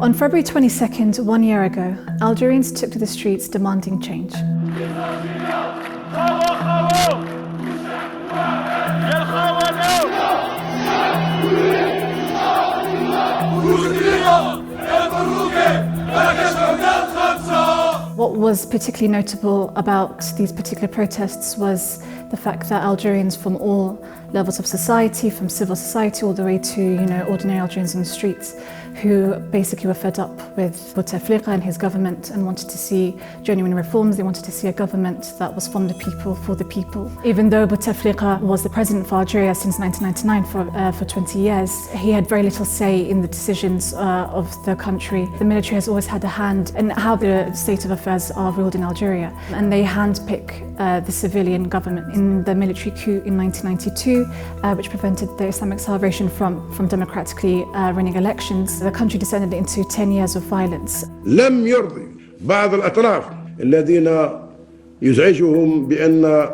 On February 22nd, 1 year ago, Algerians took to the streets demanding change. What was particularly notable about these particular protests was the fact that Algerians from all levels of society, from civil society all the way to ordinary Algerians in the streets, who basically were fed up with Bouteflika and his government and wanted to see genuine reforms. They wanted to see a government that was from the people, for the people. Even though Bouteflika was the president for Algeria since 1999 for 20 years, he had very little say in the decisions of the country. The military has always had a hand in how the state of affairs are ruled in Algeria, and they handpick the civilian government. In the military coup in 1992, which prevented the Islamic Salvation from democratically running elections, the country descended into 10 years of violence. لم يرضي بعض الأطراف الذين يزعجهم بأن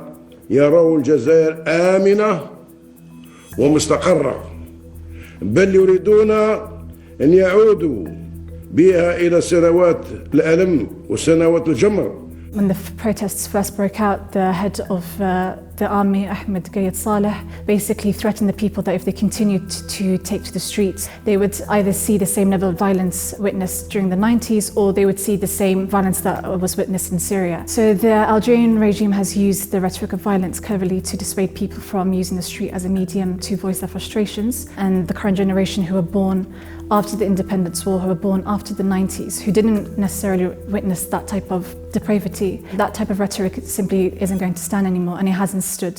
يروا الجزائر آمنة ومستقرة، بل يريدون أن يعودوا بها إلى سنوات الألم وسنوات الجمر. When the protests first broke out, the head of the army, Ahmed Gayet Saleh, basically threatened the people that if they continued to take to the streets, they would either see the same level of violence witnessed during the 90s, or they would see the same violence that was witnessed in Syria. So the Algerian regime has used the rhetoric of violence cleverly to dissuade people from using the street as a medium to voice their frustrations. And the current generation who were born after the independence war, who were born after the 90s, who didn't necessarily witness that type of depravity, that type of rhetoric simply isn't going to stand anymore, and it hasn't stood.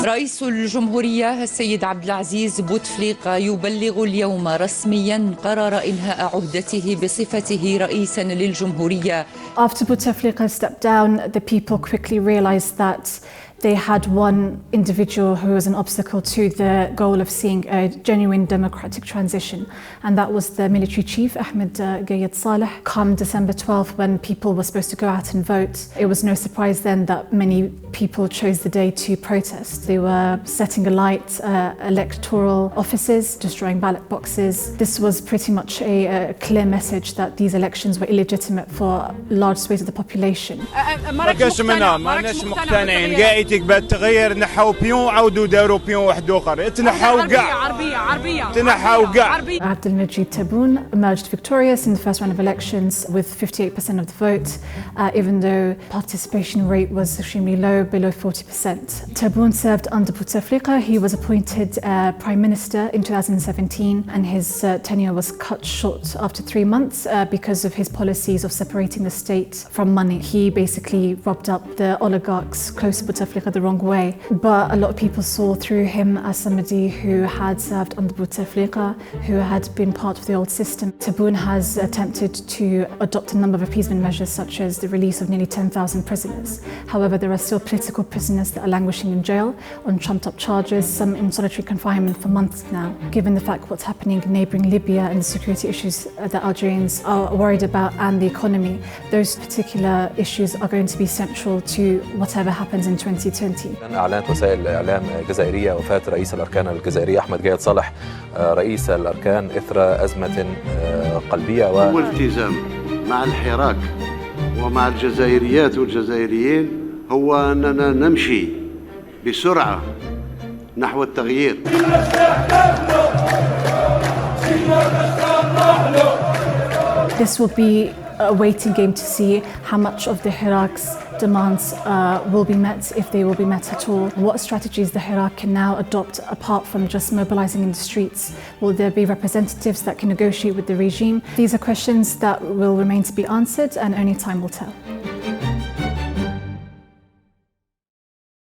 رئيس الجمهورية السيد عبد العزيز بوتفليقا يبلغ اليوم رسمياً قرار إنهاء عهدته بصفته رئيساً للجمهورية. After Bouteflika stepped down, the people quickly realized that they had one individual who was an obstacle to the goal of seeing a genuine democratic transition, and that was the military chief, Ahmed Gayet Saleh. Come December 12th, when people were supposed to go out and vote, it was no surprise then that many people chose the day to protest. They were setting alight electoral offices, destroying ballot boxes. This was pretty much a clear message that these elections were illegitimate for large swathes of the population. جايتك بالتغير نحو بيون عودوا داروا بيون واحد اخر تنحوا كاع Abdel Majid Tebboune emerged victorious in the first round of elections with 58% of the vote, even though participation rate was extremely low, below 40%. Tebboune served under Bouteflika. He was appointed Prime Minister in 2017, and his tenure was cut short after 3 months because of his policies of separating the state from money. He basically robbed up the oligarchs close to Bouteflika the wrong way, but a lot of people saw through him as somebody who had served under Bouteflika, who had been part of the old system. Tebboune has attempted to adopt a number of appeasement measures, such as the release of nearly 10,000 prisoners. However, there are still political prisoners that are languishing in jail on trumped-up charges, some in solitary confinement for months now. Given the fact what's happening in neighbouring Libya and the security issues that Algerians are worried about, and the economy, those particular issues are going to be central to whatever happens in 2020. أعلنت وسائل الإعلام الجزائرية وفاة رئيس الأركان الجزائرية أحمد جايد صالح رئيس الأركان إثر أزمة قلبية هو الالتزام مع الحراك ومع الجزائريات والجزائريين هو أننا نمشي بسرعة نحو التغيير. This will be a waiting game to see how much of the Hirak's demands will be met, if they will be met at all. What strategies the Hirak can now adopt apart from just mobilizing in the streets? Will there be representatives that can negotiate with the regime? These are questions that will remain to be answered, and only time will tell.